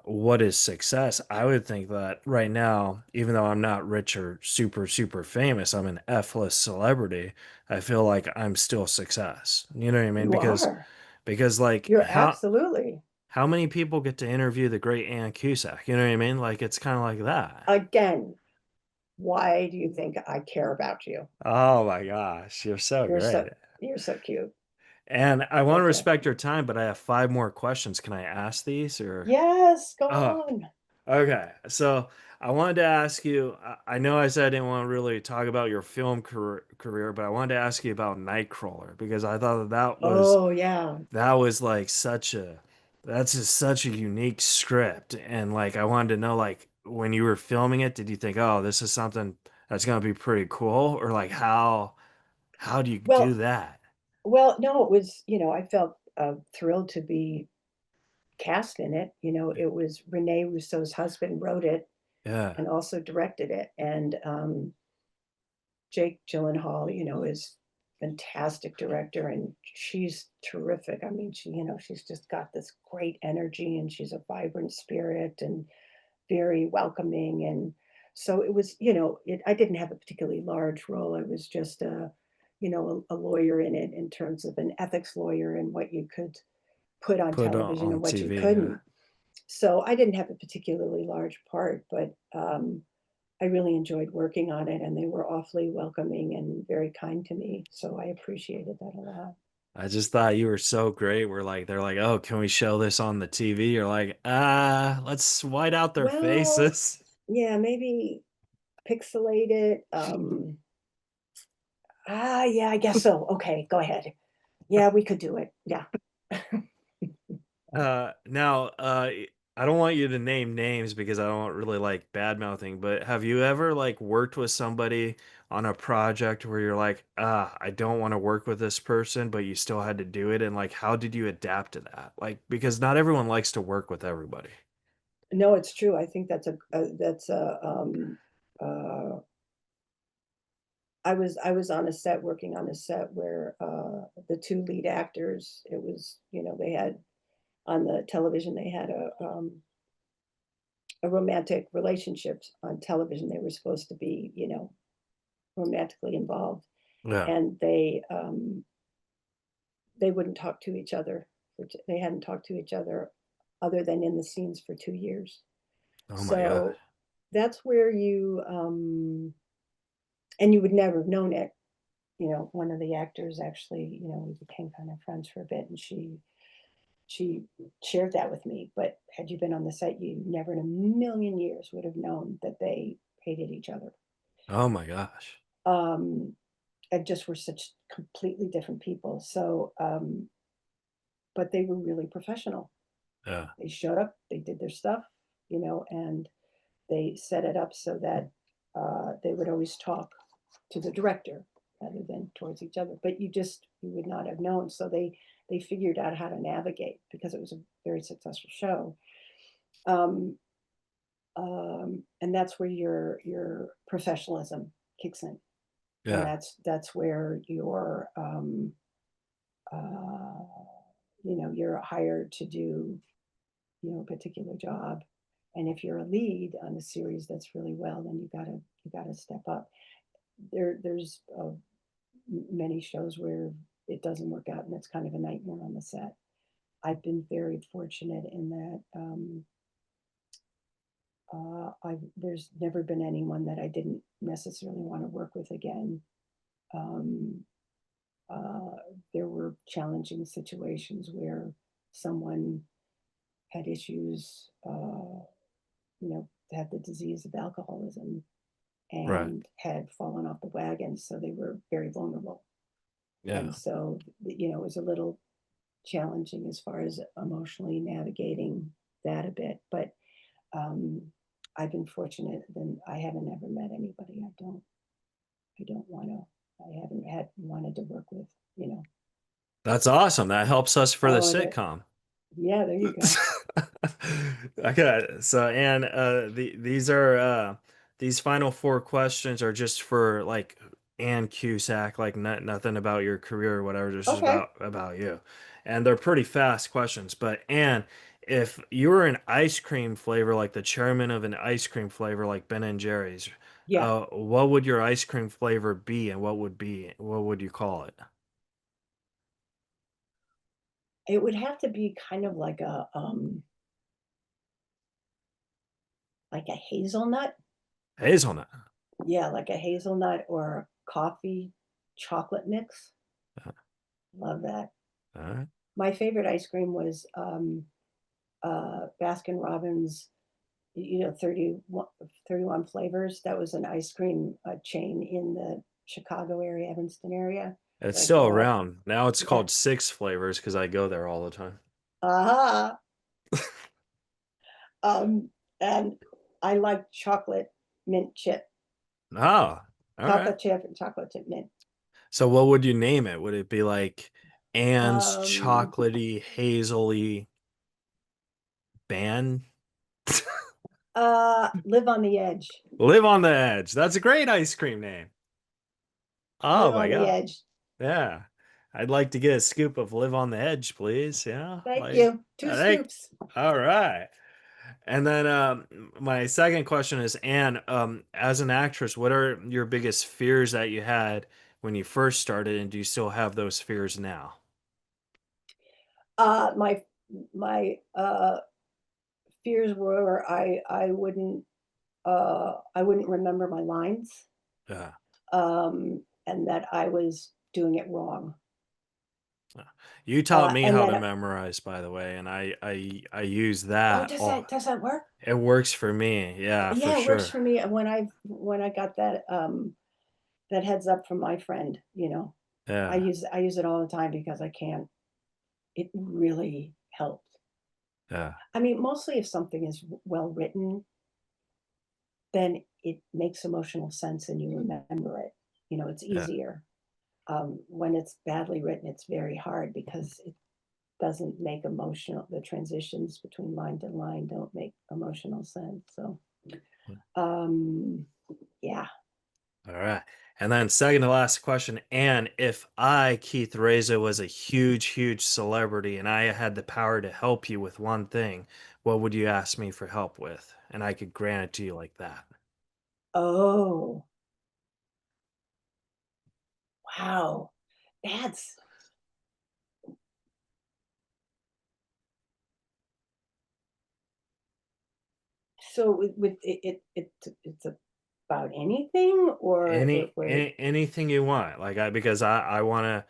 what is success? I would think that right now, even though I'm not rich or super, super famous, I'm an F-list celebrity. I feel like I'm still success. You know what I mean?
You are.
Because like
You're absolutely.
how many people get to interview the great Ann Cusack? You know what I mean? Like it's kind of like that.
Again, why do you think I care about you?
Oh my gosh, you're so
You're so
great.
you're so cute.
And I want to
Thank you.
respect your time, but I have five more questions. Can I ask these or?
Yes, go
Oh,
on.
okay. So I wanted to ask you, I know I said I didn't want to really talk about your film career, but I wanted to ask you about Nightcrawler because I thought
Oh yeah.
that was like that's just such a unique script. And like I wanted to know like when you were filming it, did you think, oh, this is something that's gonna be pretty cool? Or like how do you do
Well,
that?
no, it was, I felt thrilled to be cast in it. It was Rene Rousseau's husband wrote it
Yeah.
and also directed it. And Jake Gyllenhaal, is fantastic director, and she's terrific. I mean, she's just got this great energy, and she's a vibrant spirit and very welcoming. And so it was, I didn't have a particularly large role. I was just a lawyer in it, in terms of an ethics lawyer, and what you could put on
Put
television
on
and what you
TV. Yeah.
couldn't. So I didn't have a particularly large part, but I really enjoyed working on it, and they were awfully welcoming and very kind to me. So I appreciated that a lot.
I just thought you were so great. They're like, oh, can we show this on the TV? You're like, let's white out their
Well,
faces.
yeah, maybe pixelate it. Yeah, I guess so. Okay, go ahead. Yeah, we could do it. Yeah.
Now, I don't want you to name names because I don't really like bad mouthing, but have you ever like worked with somebody on a project where you're like, I don't want to work with this person, but you still had to do it? And like, how did you adapt to that? Like, because not everyone likes to work with everybody.
No, it's true. I think I was on a set, working on a set where the two lead actors, it was, they had on the television, they had a romantic relationship on television. They were supposed to be, romantically involved,
Yeah.
and they wouldn't talk to each other. They hadn't talked to each other than in the scenes for 2 years.
Oh my
So
God.
that's where and you would never have known it. One of the actors actually, we became kind of friends for a bit, and she shared that with me. But had you been on the set, you never in a million years would have known that they hated each other.
Oh my gosh.
Um, and just were such completely different people. So, but they were really professional.
Yeah.
They showed up, they did their stuff, and they set it up so that they would always talk to the director rather than towards each other. But you would not have known. So they figured out how to navigate because it was a very successful show. Um, and that's where your professionalism kicks in, and
Yeah.
that's where uh, you're hired to do a particular job. And if you're a lead on a series that's really well, then you gotta step up. There's many shows where it doesn't work out, and it's kind of a nightmare on the set. I've been very fortunate in that there's never been anyone that I didn't necessarily want to work with again. Um, uh, there were challenging situations where someone had issues, had the disease of alcoholism
Right.
and had fallen off the wagon, so they were very vulnerable. And
Yeah.
so, it was a little challenging as far as emotionally navigating that a bit. But um, I've been fortunate. Then I haven't ever met anybody I don't want to. I haven't had wanted to work with.
That's awesome. That helps us for the
Oh, that
sitcom.
yeah. There you go.
Okay, so and these are these final four questions are just for like Ann Cusack, like nothing about your career or whatever, just
Okay.
about you. And they're pretty fast questions. But Ann, if you were an ice cream flavor, like the chairman of an ice cream flavor like Ben and Jerry's,
Yeah.
what would your ice cream flavor be and what would you call it?
It would have to be kind of like a hazelnut.
Hazelnut.
Yeah, like a hazelnut or a coffee chocolate mix. Love that.
All right.
My favorite ice cream was Baskin Robbins, 31 flavors. That was an ice cream chain in the Chicago area, Evanston area
It's
that I
still
grew up.
around. Now it's
Yeah.
called Six Flavors because I go there all the time.
Aha. Um, and I like chocolate mint chip,
Oh, all right.
chocolate chip and chocolate chip mint.
So what would you name it? Would it be like Anne's
Um,
chocolatey, hazily band?
Live on the edge.
Live on the Edge. That's a great ice cream name. Oh
Live
my
on the
God.
edge.
Yeah. I'd like to get a scoop of Live on the Edge, please. Yeah.
Thank
Like,
you. Two
I think.
scoops.
All right. And then my second question is, Anne, as an actress, what are your biggest fears that you had when you first started, and do you still have those fears now?
My fears were I wouldn't remember my lines,
Yeah.
and that I was doing it wrong,
You taught me
and
how to
that
memorize, by the way, and I use
oh,
that.
does
Oh,
that work?
it works for me. Yeah, for
Yeah, it works
sure.
for me. And when I got that heads up from my friend,
Yeah,
I use it all the time because I can't. It really helps.
yeah,
I mean, mostly if something is well written, then it makes emotional sense and you remember it. It's
yeah.
easier. When it's badly written, it's very hard because it doesn't make emotional. The transitions between line to line don't make emotional sense. So, um, yeah.
All right. And then second to last question, and if I, Keith Reza, was a huge, huge celebrity and I had the power to help you with one thing, what would you ask me for help with? And I could grant it to you like that.
Oh, wow. That's So with it's about anything, or it would.
Anything you want. Like because I want to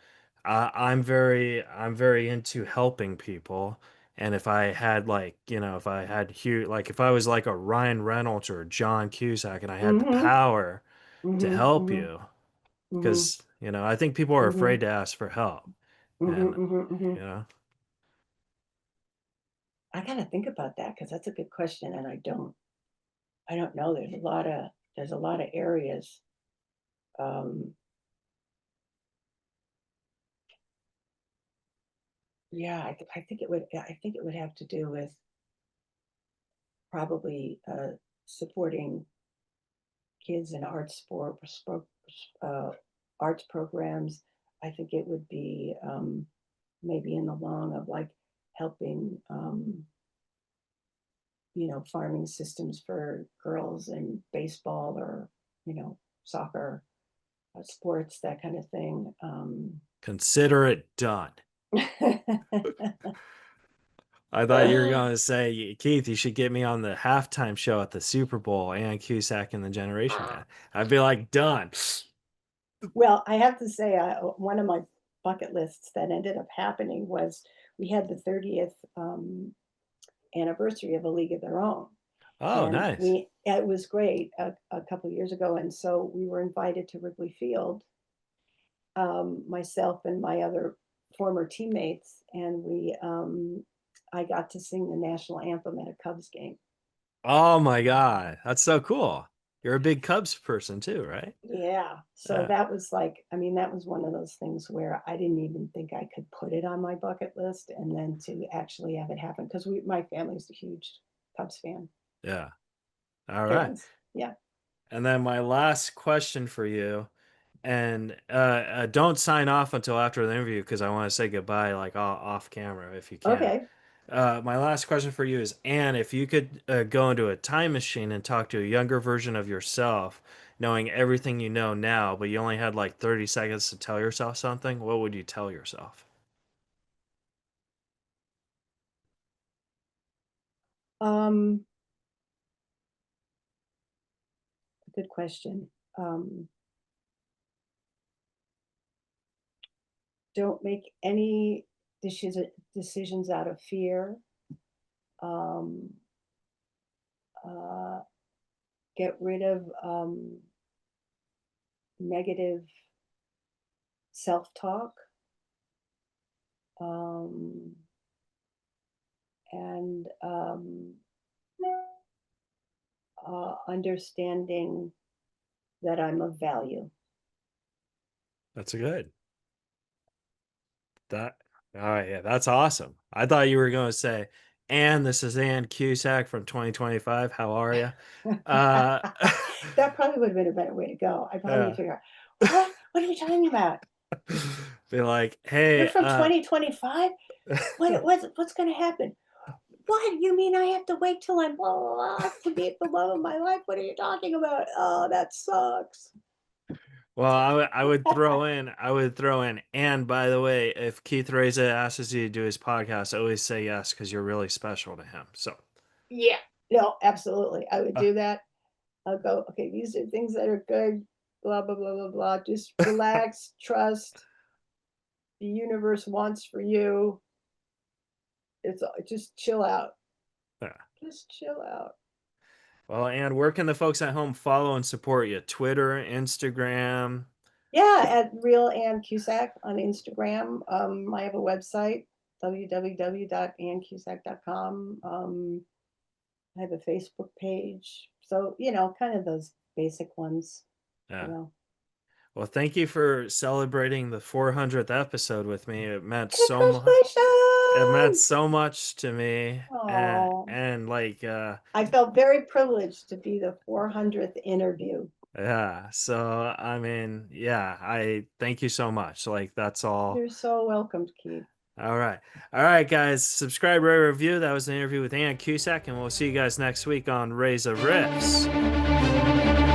I'm very into helping people. And if I had like, if I had huge, like if I was like a Ryan Reynolds or a John Cusack and I had the
Mm-hmm.
power to
Mm-hmm.
help
Mm-hmm.
you,
Mm-hmm.
because, I think people are
Mm-hmm.
afraid to ask for help.
Mm-hmm.
And,
Mm-hmm. Mm-hmm.
you know,
I gotta think about that because that's a good question, and I don't know. There's a lot of areas. Um, yeah, I think it would have to do with probably supporting kids in uh, arts programs. I think it would be maybe in the long of like helping farming systems for girls in baseball or soccer, sports, that kind of thing.
consider it done. I thought you were going to say, Keith, you should get me on the halftime show at the Super Bowl and Cusack and the Generation Man. I'd be like, done.
Well, I have to say, one of my bucket lists that ended up happening was we had the 30th anniversary of A League of Their Own,
Oh,
and
nice.
it was great a couple of years ago, and so we were invited to Wrigley Field, myself and my other former teammates, and I got to sing the national anthem at a Cubs game.
Oh my God. That's so cool. You're a big Cubs person too, right?
Yeah. So
Yeah.
that was like, I mean, that was one of those things where I didn't even think I could put it on my bucket list, and then to actually have it happen because my family's a huge Cubs
Yeah. All right.
fans. Yeah.
And then my last question for you, and don't sign off until after the interview because I want to say goodbye like off camera if you can.
Okay.
My last question for you is, Anne, if you could go into a time machine and talk to a younger version of yourself, knowing everything you know now, but you only had like 30 seconds to tell yourself something, what would you tell yourself?
Um, Good question. Um, don't make any decisions out of fear. Um, uh, get rid of negative self-talk, um, and understanding that I'm of value.
That's a good. That, all right, yeah, that's awesome. I thought you were going to say, and this is Ann Cusack from 2025. How are you? Uh,
That probably would have been a better way to go. I probably would
yeah.
figure out, what are you talking about?
Be like,
You're
hey,
from 2025? What's going to happen? What? You mean I have to wait till I'm blah, blah, blah to meet the love of my life? What are you talking about? Oh, that sucks.
well, I would throw in, and by the way, if Keith Reza asks you to do his podcast, always say yes because you're really special to him. So,
Yeah. No, absolutely. I would
uh,
do that. I'll go, okay, these are things that are good, blah, blah, blah, blah, blah. Just relax, trust. The universe wants for you. It's just chill out.
yeah.
Just chill out.
Well, and where can the folks at home follow and support you? Twitter, Instagram.
Yeah, at Real Ann Cusack on Instagram. I have a website, www.anncusack.com. I have a Facebook page. So, kind of those basic ones, you
Yeah.
know.
Well, thank you for celebrating the 400th episode with me. It meant so much. It meant
Congratulations!
so much to me, and
Oh,
like
I felt very privileged to be the 400th interview.
yeah. So I mean, yeah, I thank you so much. Like that's all.
You're so welcome, Keith.
All right. All right, guys. Subscribe, rate, review. That was the interview with Ann Cusack, and we'll see you guys next week on Reza Riffs.